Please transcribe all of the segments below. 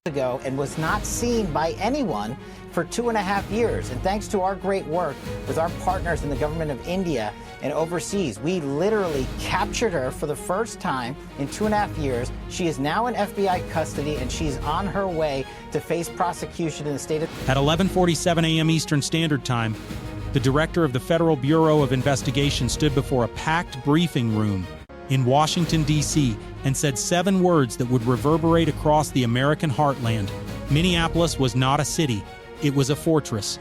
ago and was not seen by anyone for 2.5 years. And thanks to our great work with our partners in the government of India and overseas, we literally captured her for the first time in 2.5 years. She is now in FBI custody, and she's on her way to face prosecution in the state of... At 11:47 a.m. Eastern Standard Time, the director of the Federal Bureau of Investigation stood before a packed briefing room in Washington, D.C., and said 7 words that would reverberate across the American heartland. Minneapolis was not a city, it was a fortress.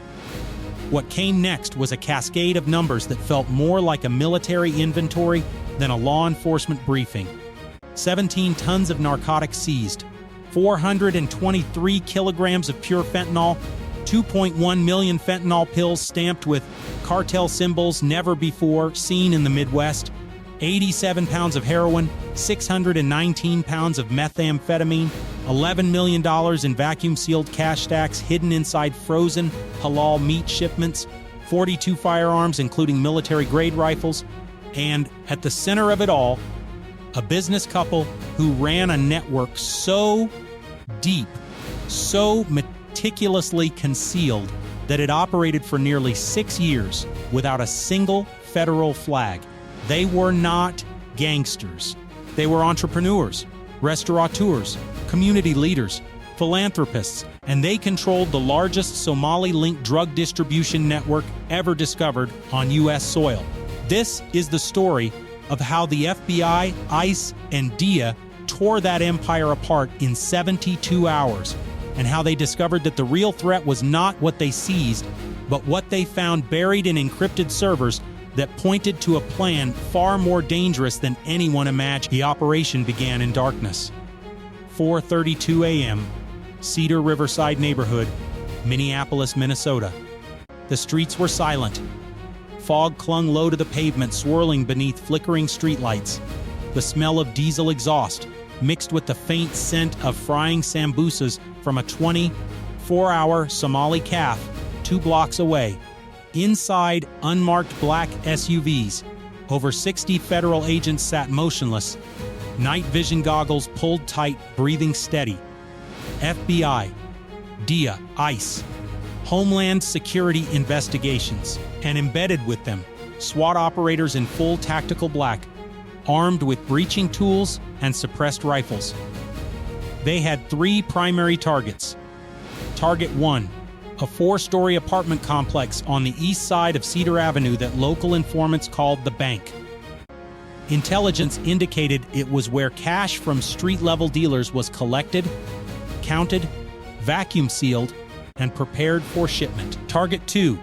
What came next was a cascade of numbers that felt more like a military inventory than a law enforcement briefing. 17 tons of narcotics seized, 423 kilograms of pure fentanyl, 2.1 million fentanyl pills stamped with cartel symbols never before seen in the Midwest, 87 pounds of heroin, 619 pounds of methamphetamine, $11 million in vacuum-sealed cash stacks hidden inside frozen halal meat shipments, 42 firearms including military-grade rifles, and at the center of it all, a business couple who ran a network so deep, so meticulously concealed that it operated for nearly 6 years without a single federal flag. They were not gangsters. They were entrepreneurs, restaurateurs, community leaders, philanthropists, and they controlled the largest Somali-linked drug distribution network ever discovered on U.S. soil. This is the story of how the FBI, ICE, and DIA tore that empire apart in 72 hours, and how they discovered that the real threat was not what they seized, but what they found buried in encrypted servers that pointed to a plan far more dangerous than anyone imagined. The operation began in darkness. 4:32 a.m., Cedar Riverside neighborhood, Minneapolis, Minnesota. The streets were silent. Fog clung low to the pavement, swirling beneath flickering streetlights. The smell of diesel exhaust, mixed with the faint scent of frying sambusas from a 24-hour Somali calf 2 blocks away. Inside unmarked black SUVs, over 60 federal agents sat motionless, night vision goggles pulled tight, breathing steady. FBI, DIA, ICE, Homeland Security investigations, and embedded with them, SWAT operators in full tactical black, armed with breaching tools and suppressed rifles. They had 3 primary targets. Target 1, a 4-story apartment complex on the east side of Cedar Avenue that local informants called the Bank. Intelligence indicated it was where cash from street-level dealers was collected, counted, vacuum-sealed, and prepared for shipment. Target 2,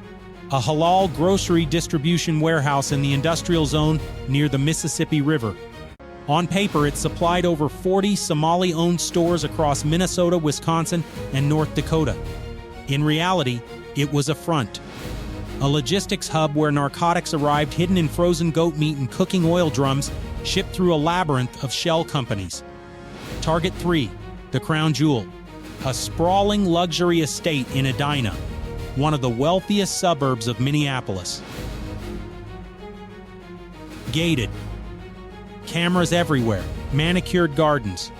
a halal grocery distribution warehouse in the industrial zone near the Mississippi River. On paper, it supplied over 40 Somali-owned stores across Minnesota, Wisconsin, and North Dakota. In reality, it was a front, a logistics hub where narcotics arrived hidden in frozen goat meat and cooking oil drums shipped through a labyrinth of shell companies. Target 3, the crown jewel, a sprawling luxury estate in Edina, one of the wealthiest suburbs of Minneapolis. Gated, cameras everywhere, manicured gardens,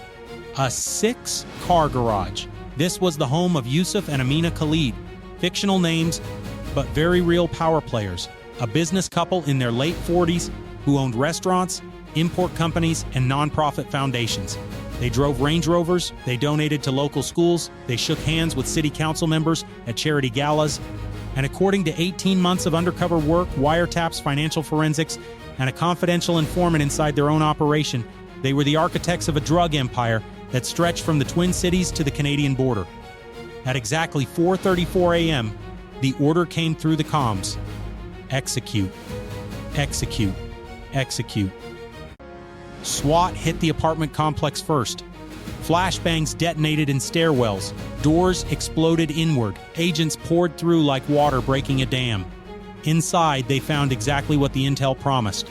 a 6-car garage. This was the home of Yusuf and Amina Khalid, fictional names, but very real power players, a business couple in their late 40s who owned restaurants, import companies, and nonprofit foundations. They drove Range Rovers, they donated to local schools, they shook hands with city council members at charity galas, and according to 18 months of undercover work, wiretaps, financial forensics, and a confidential informant inside their own operation, they were the architects of a drug empire that stretched from the Twin Cities to the Canadian border. At exactly 4:34 a.m., the order came through the comms. Execute. Execute. Execute. SWAT hit the apartment complex first. Flashbangs detonated in stairwells. Doors exploded inward. Agents poured through like water breaking a dam. Inside, they found exactly what the intel promised.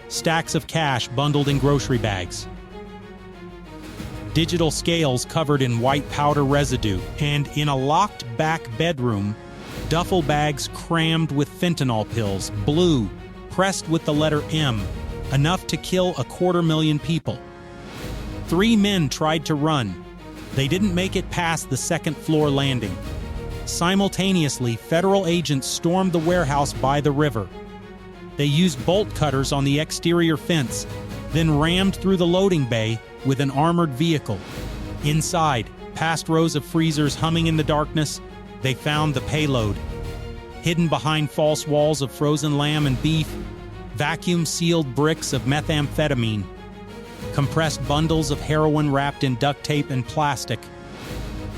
Stacks of cash bundled in grocery bags. Digital scales covered in white powder residue, and in a locked back bedroom, duffel bags crammed with fentanyl pills, blue, pressed with the letter M, enough to kill 250,000 people. 3 men tried to run. They didn't make it past the second-floor landing. Simultaneously, federal agents stormed the warehouse by the river. They used bolt cutters on the exterior fence, then rammed through the loading bay with an armored vehicle. Inside, past rows of freezers humming in the darkness, they found the payload. Hidden behind false walls of frozen lamb and beef, vacuum-sealed bricks of methamphetamine, compressed bundles of heroin wrapped in duct tape and plastic,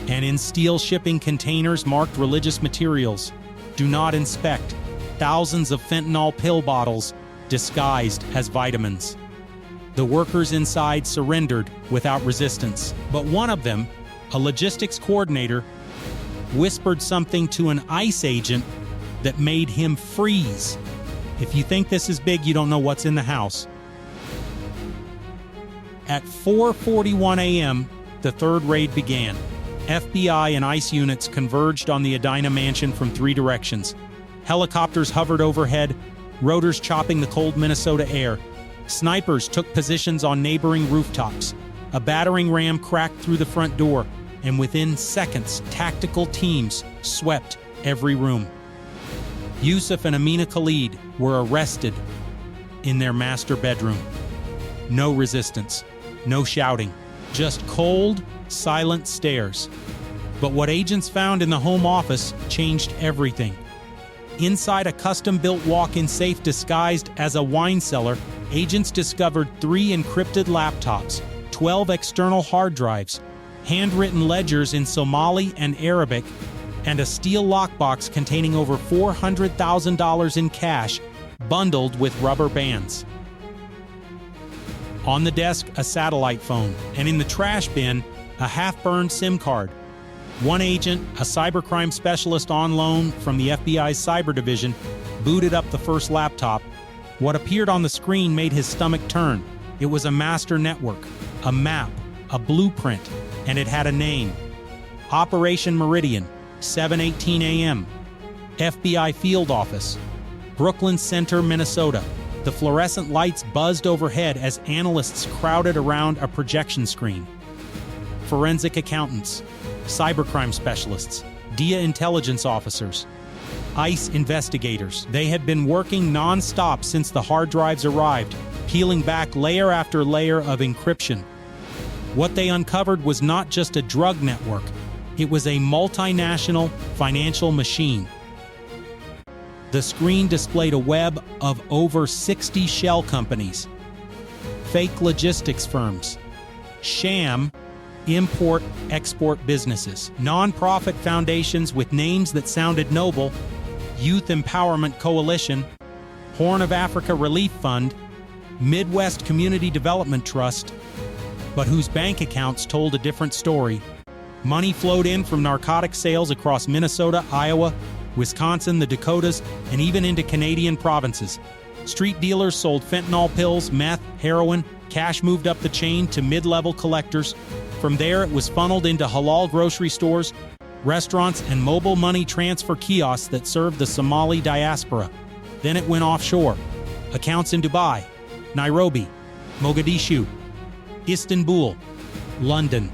and in steel shipping containers marked religious materials. Do not inspect. Thousands of fentanyl pill bottles disguised as vitamins. The workers inside surrendered without resistance, but one of them, a logistics coordinator, whispered something to an ICE agent that made him freeze. If you think this is big, you don't know what's in the house. At 4:41 a.m., the third raid began. FBI and ICE units converged on the Edina mansion from 3 directions. Helicopters hovered overhead, rotors chopping the cold Minnesota air. Snipers took positions on neighboring rooftops. A battering ram cracked through the front door, and within seconds, tactical teams swept every room. Yusuf and Amina Khalid were arrested in their master bedroom. No resistance, no shouting, just cold, silent stares. But what agents found in the home office changed everything. Inside a custom-built walk-in safe disguised as a wine cellar, agents discovered 3 encrypted laptops, 12 external hard drives, handwritten ledgers in Somali and Arabic, and a steel lockbox containing over $400,000 in cash, bundled with rubber bands. On the desk, a satellite phone, and in the trash bin, a half-burned SIM card. One agent, a cybercrime specialist on loan from the FBI's cyber division, booted up the first laptop. What appeared on the screen made his stomach turn. It was a master network, a map, a blueprint, and it had a name. Operation Meridian, 7:18 a.m. FBI Field Office, Brooklyn Center, Minnesota. The fluorescent lights buzzed overhead as analysts crowded around a projection screen. Forensic accountants, cybercrime specialists, DIA intelligence officers, ICE investigators. They had been working non-stop since the hard drives arrived, peeling back layer after layer of encryption. What they uncovered was not just a drug network, it was a multinational financial machine. The screen displayed a web of over 60 shell companies, fake logistics firms, sham import-export businesses, non-profit foundations with names that sounded noble, Youth Empowerment Coalition, Horn of Africa Relief Fund, Midwest Community Development Trust, but whose bank accounts told a different story. Money flowed in from narcotic sales across Minnesota, Iowa, Wisconsin, the Dakotas, and even into Canadian provinces. Street dealers sold fentanyl pills, meth, heroin. Cash moved up the chain to mid-level collectors. From there, it was funneled into halal grocery stores, restaurants, and mobile money transfer kiosks that served the Somali diaspora. Then it went offshore. Accounts in Dubai, Nairobi, Mogadishu, Istanbul, London.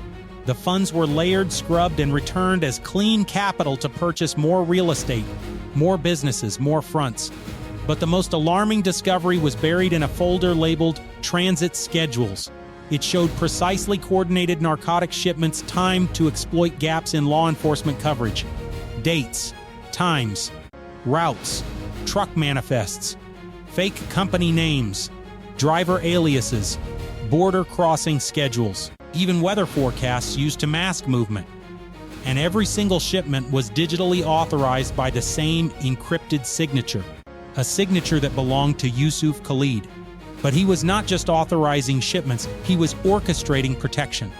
The funds were layered, scrubbed, and returned as clean capital to purchase more real estate, more businesses, more fronts. But the most alarming discovery was buried in a folder labeled Transit Schedules. It showed precisely coordinated narcotic shipments timed to exploit gaps in law enforcement coverage. Dates, times, routes, truck manifests, fake company names, driver aliases, border crossing schedules, even weather forecasts used to mask movement. And every single shipment was digitally authorized by the same encrypted signature, a signature that belonged to Yusuf Khalid. But he was not just authorizing shipments, he was orchestrating protection.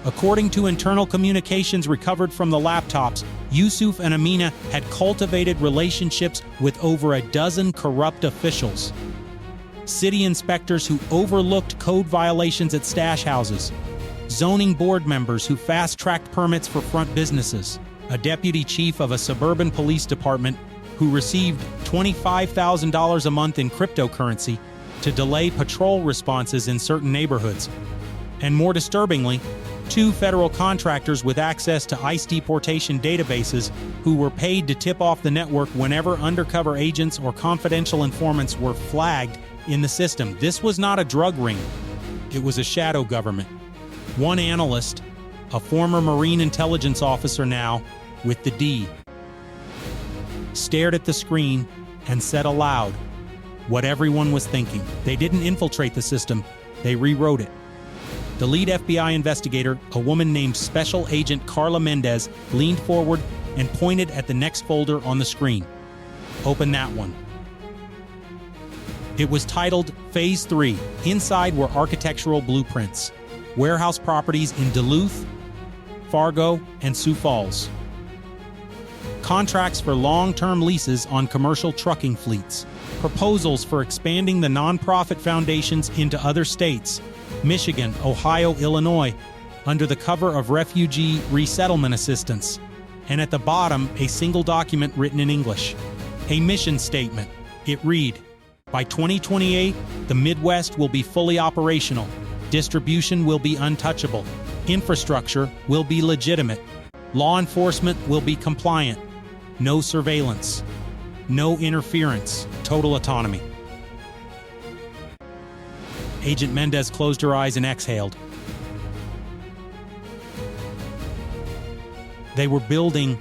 According to internal communications recovered from the laptops, Yusuf and Amina had cultivated relationships with over a dozen corrupt officials. City inspectors who overlooked code violations at stash houses, zoning board members who fast-tracked permits for front businesses, a deputy chief of a suburban police department who received $25,000 a month in cryptocurrency, to delay patrol responses in certain neighborhoods. And more disturbingly, 2 federal contractors with access to ICE deportation databases who were paid to tip off the network whenever undercover agents or confidential informants were flagged in the system. This was not a drug ring. It was a shadow government. One analyst, a former Marine intelligence officer now with the D, stared at the screen and said aloud what everyone was thinking. They didn't infiltrate the system, they rewrote it. The lead FBI investigator, a woman named Special Agent Carla Mendez, leaned forward and pointed at the next folder on the screen. Open that one. It was titled Phase 3. Inside were architectural blueprints, warehouse properties in Duluth, Fargo, and Sioux Falls. Contracts for long-term leases on commercial trucking fleets. Proposals for expanding the nonprofit foundations into other states, Michigan, Ohio, Illinois, under the cover of refugee resettlement assistance. And at the bottom, a single document written in English. A mission statement. It read, by 2028, the Midwest will be fully operational. Distribution will be untouchable. Infrastructure will be legitimate. Law enforcement will be compliant. No surveillance. No interference. Total autonomy. Agent Mendez closed her eyes and exhaled. They were building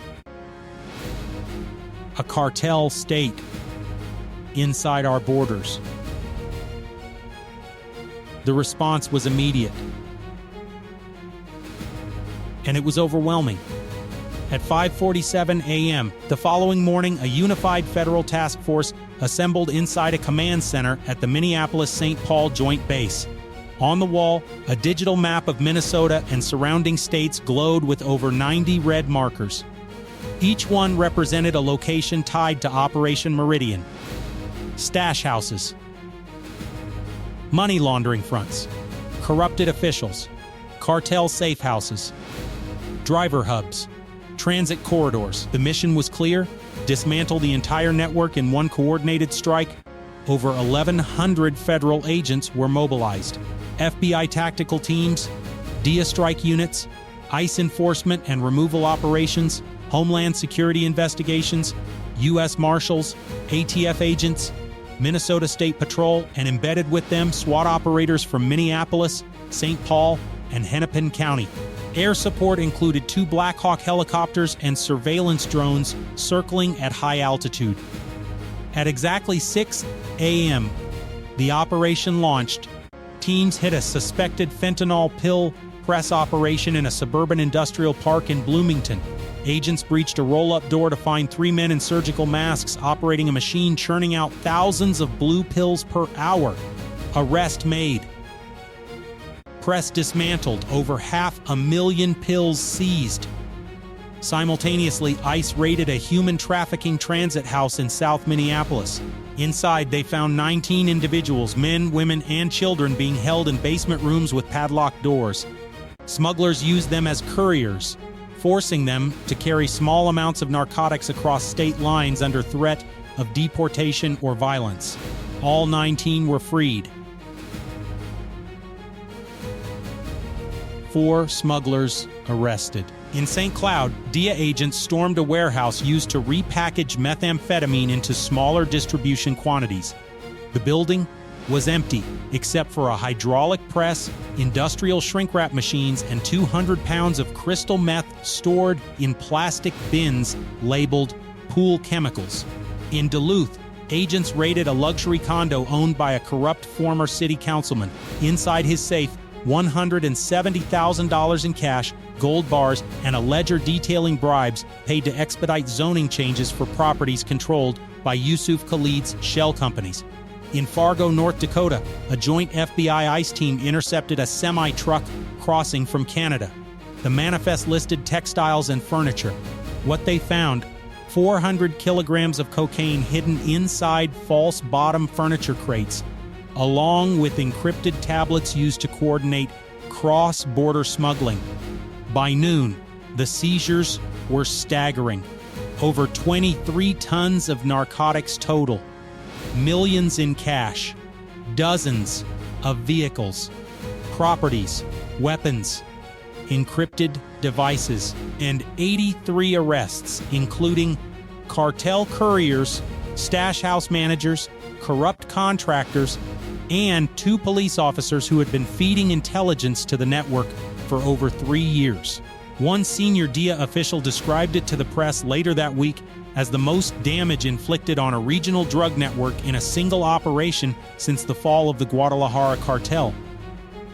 a cartel state inside our borders. The response was immediate. And it was overwhelming. At 5:47 a.m. the following morning, a unified federal task force assembled inside a command center at the Minneapolis-St. Paul Joint Base. On the wall, a digital map of Minnesota and surrounding states glowed with over 90 red markers. Each one represented a location tied to Operation Meridian. Stash houses, money laundering fronts, corrupted officials, cartel safe houses, driver hubs, transit corridors. The mission was clear: dismantle the entire network in one coordinated strike. Over 1,100 federal agents were mobilized. FBI tactical teams, DIA strike units, ICE enforcement and removal operations, Homeland Security investigations, U.S. Marshals, ATF agents, Minnesota State Patrol, and embedded with them SWAT operators from Minneapolis, St. Paul, and Hennepin County. Air support included 2 Black Hawk helicopters and surveillance drones circling at high altitude. At exactly 6 a.m., the operation launched. Teams hit a suspected fentanyl pill press operation in a suburban industrial park in Bloomington. Agents breached a roll-up door to find 3 men in surgical masks operating a machine churning out thousands of blue pills per hour. Arrest made. Press dismantled. Over 500,000 pills seized. Simultaneously, ICE raided a human trafficking transit house in South Minneapolis. Inside, they found 19 individuals, men, women, and children, being held in basement rooms with padlocked doors. Smugglers used them as couriers, forcing them to carry small amounts of narcotics across state lines under threat of deportation or violence. All 19 were freed. 4 smugglers arrested. In St. Cloud, DIA agents stormed a warehouse used to repackage methamphetamine into smaller distribution quantities. The building was empty, except for a hydraulic press, industrial shrink-wrap machines, and 200 pounds of crystal meth stored in plastic bins labeled pool chemicals. In Duluth, agents raided a luxury condo owned by a corrupt former city councilman. Inside his safe, $170,000 in cash, gold bars, and a ledger detailing bribes paid to expedite zoning changes for properties controlled by Yusuf Khalid's shell companies. In Fargo, North Dakota, a joint FBI ICE team intercepted a semi-truck crossing from Canada. The manifest listed textiles and furniture. What they found: 400 kilograms of cocaine hidden inside false bottom furniture crates, along with encrypted tablets used to coordinate cross-border smuggling. By noon, the seizures were staggering. Over 23 tons of narcotics total, millions in cash, dozens of vehicles, properties, weapons, encrypted devices, and 83 arrests, including cartel couriers, stash house managers, corrupt contractors, and 2 police officers who had been feeding intelligence to the network for over 3 years. One senior DIA official described it to the press later that week as the most damage inflicted on a regional drug network in a single operation since the fall of the Guadalajara cartel.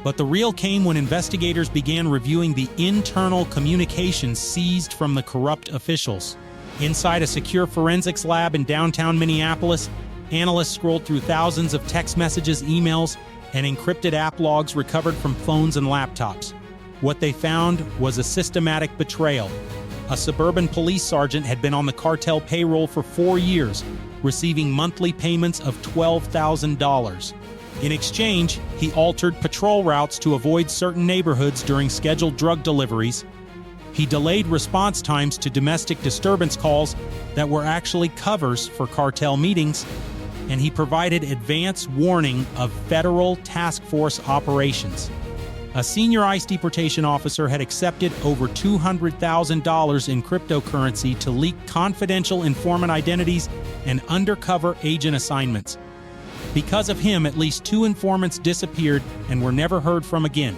But the real came when investigators began reviewing the internal communications seized from the corrupt officials. Inside a secure forensics lab in downtown Minneapolis, analysts scrolled through thousands of text messages, emails, and encrypted app logs recovered from phones and laptops. What they found was a systematic betrayal. A suburban police sergeant had been on the cartel payroll for 4 years, receiving monthly payments of $12,000. In exchange, he altered patrol routes to avoid certain neighborhoods during scheduled drug deliveries. He delayed response times to domestic disturbance calls that were actually covers for cartel meetings, and he provided advance warning of federal task force operations. A senior ICE deportation officer had accepted over $200,000 in cryptocurrency to leak confidential informant identities and undercover agent assignments. Because of him, at least 2 informants disappeared and were never heard from again.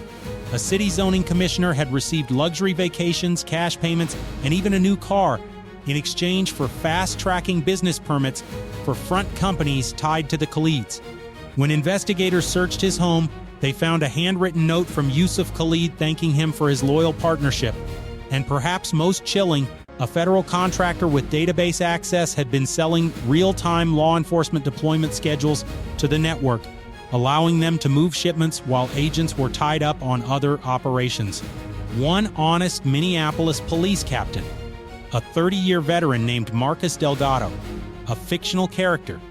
A city zoning commissioner had received luxury vacations, cash payments, and even a new car in exchange for fast-tracking business permits for front companies tied to the Khalids. When investigators searched his home, they found a handwritten note from Yusuf Khalid thanking him for his loyal partnership. And perhaps most chilling, a federal contractor with database access had been selling real-time law enforcement deployment schedules to the network, allowing them to move shipments while agents were tied up on other operations. One honest Minneapolis police captain, a 30-year veteran named Marcus Delgado, a fictional character,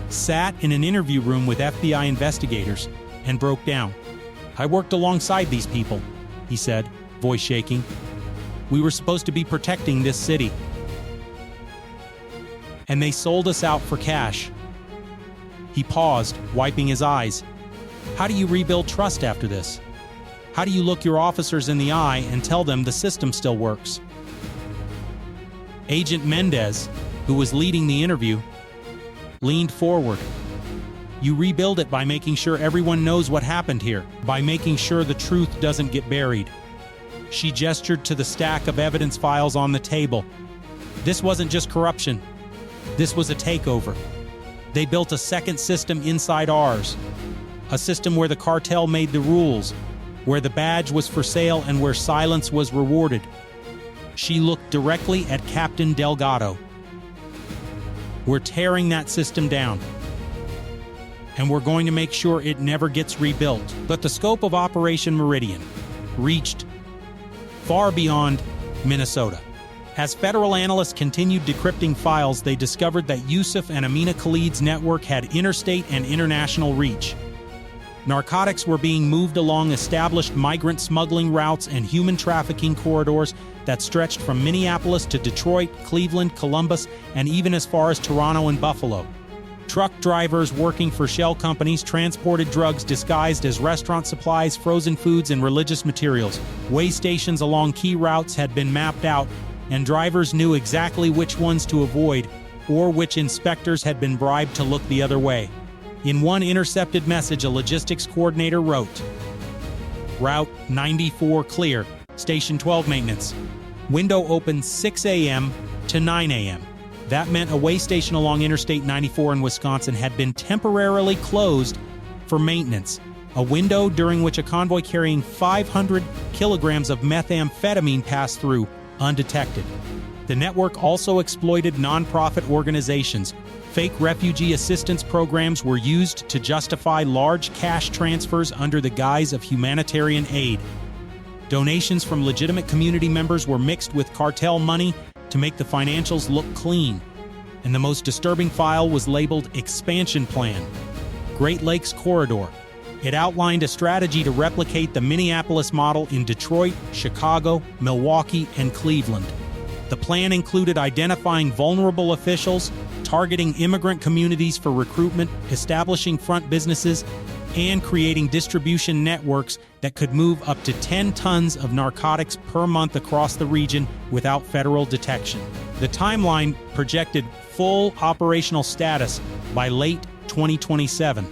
sat in an interview room with FBI investigators and broke down. "I worked alongside these people," he said, voice shaking. "We were supposed to be protecting this city. And they sold us out for cash." He paused, wiping his eyes. How do you rebuild trust after this? How do you look your officers in the eye and tell them the system still works? Agent Mendez, who was leading the interview, leaned forward. "You rebuild it by making sure everyone knows what happened here, by making sure the truth doesn't get buried." She gestured to the stack of evidence files on the table. This wasn't just corruption. This was a takeover. They built a second system inside ours. A system where the cartel made the rules, where the badge was for sale and where silence was rewarded. She looked directly at Captain Delgado. "We're tearing that system down. And we're going to make sure it never gets rebuilt." But the scope of Operation Meridian reached far beyond Minnesota. As federal analysts continued decrypting files, they discovered that Yusuf and Amina Khalid's network had interstate and international reach. Narcotics were being moved along established migrant smuggling routes and human trafficking corridors that stretched from Minneapolis to Detroit, Cleveland, Columbus, and even as far as Toronto and Buffalo. Truck drivers working for shell companies transported drugs disguised as restaurant supplies, frozen foods, and religious materials. Way stations along key routes had been mapped out, and drivers knew exactly which ones to avoid or which inspectors had been bribed to look the other way. In one intercepted message, a logistics coordinator wrote, "Route 94 clear, Station 12 maintenance. Window open 6 a.m. to 9 a.m. That meant a way station along Interstate 94 in Wisconsin had been temporarily closed for maintenance, a window during which a convoy carrying 500 kilograms of methamphetamine passed through undetected. The network also exploited nonprofit organizations. Fake refugee assistance programs were used to justify large cash transfers under the guise of humanitarian aid. Donations from legitimate community members were mixed with cartel money to make the financials look clean. And the most disturbing file was labeled Expansion Plan, Great Lakes Corridor. It outlined a strategy to replicate the Minneapolis model in Detroit, Chicago, Milwaukee, and Cleveland. The plan included identifying vulnerable officials, targeting immigrant communities for recruitment, establishing front businesses, and creating distribution networks that could move up to 10 tons of narcotics per month across the region without federal detection. The timeline projected full operational status by late 2027.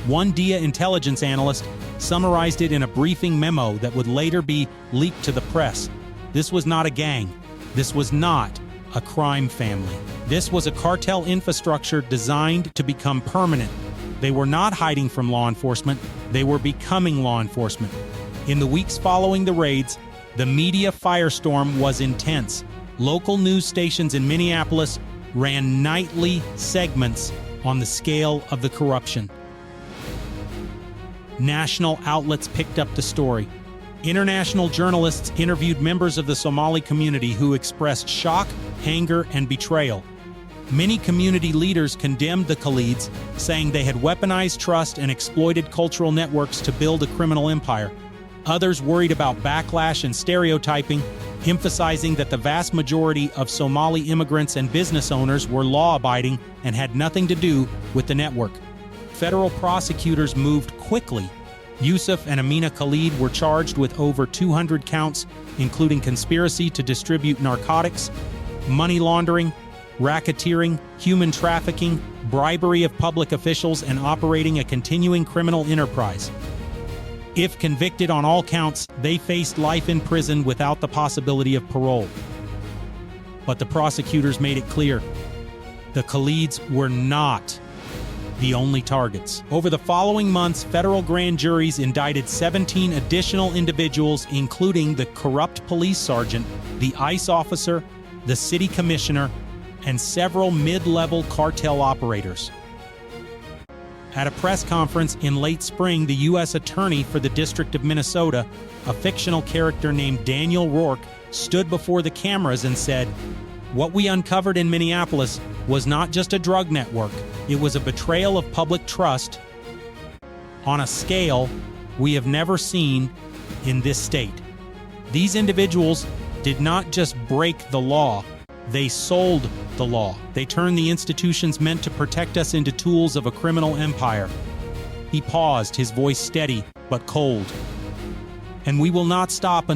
One DIA intelligence analyst summarized it in a briefing memo that would later be leaked to the press. This was not a gang. This was not a crime family. This was a cartel infrastructure designed to become permanent. They were not hiding from law enforcement. They were becoming law enforcement. In the weeks following the raids, the media firestorm was intense. Local news stations in Minneapolis ran nightly segments on the scale of the corruption. National outlets picked up the story. International journalists interviewed members of the Somali community who expressed shock, anger, and betrayal. Many community leaders condemned the Khalids, saying they had weaponized trust and exploited cultural networks to build a criminal empire. Others worried about backlash and stereotyping, emphasizing that the vast majority of Somali immigrants and business owners were law-abiding and had nothing to do with the network. Federal prosecutors moved quickly. Yusuf and Amina Khalid were charged with over 200 counts, including conspiracy to distribute narcotics, money laundering, racketeering, human trafficking, bribery of public officials, and operating a continuing criminal enterprise. If convicted on all counts, they faced life in prison without the possibility of parole. But the prosecutors made it clear, the Khalids were not the only targets. Over the following months, federal grand juries indicted 17 additional individuals, including the corrupt police sergeant, the ICE officer, the city commissioner, and several mid-level cartel operators. At a press conference in late spring, the U.S. Attorney for the District of Minnesota, a fictional character named Daniel Rourke, stood before the cameras and said, "What we uncovered in Minneapolis was not just a drug network, it was a betrayal of public trust on a scale we have never seen in this state. These individuals did not just break the law, they sold the law. They turned the institutions meant to protect us into tools of a criminal empire." He paused, his voice steady but cold. "And we will not stop